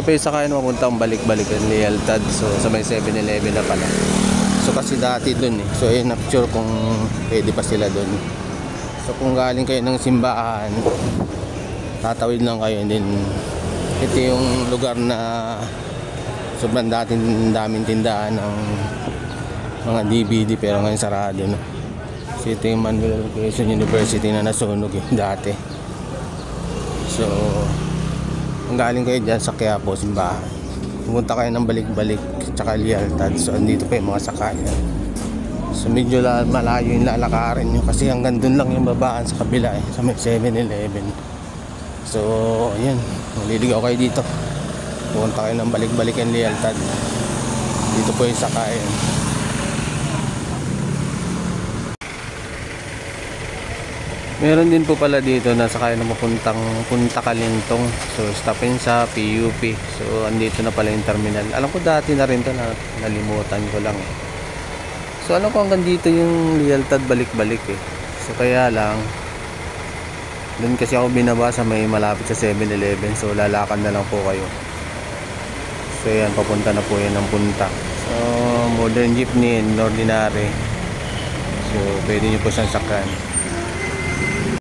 dito pa yung sakayan mapuntang balik-balik yung Lealtad. So sa may 7-Eleven na pala. So kasi dati dun eh. So not sure kung pwede pa sila dun. So kung galing kayo ng simbahan, tatawid lang kayo, and then ito yung lugar na sobrang daming tindahan ng mga DVD pero ngayon sarado na. So ito yung Manuel Quezon University na nasunog eh dati. So kung galing kayo dyan sa Quiapo, simbahan, pumunta kayo ng balik-balik tsaka Lealtad. So andito pa yung mga sakayan. So medyo malayo yung lalakarin nyo kasi hanggang dun lang yung babaan sa kabila eh, sa may 7-Eleven. So ayan, maliligaw kayo dito, pumunta kayo ng balik-balik yung Lealtad. Dito po yung sakayan. Meron din po pala dito na sakayan na mapuntang Punta Kalintong. So stopin sa PUP. So andito na pala yung terminal. Alam ko dati na rin to, na nalimutan ko lang. So alam ko hanggang dito yung Lealtad balik-balik eh. So kaya lang doon kasi ako binaba sa may malapit sa 7-Eleven. So lalakan na lang po kayo. So yan, papunta na po yan ng Punta. So modern jeepney and ordinary. So pwede nyo po siyang sakyan.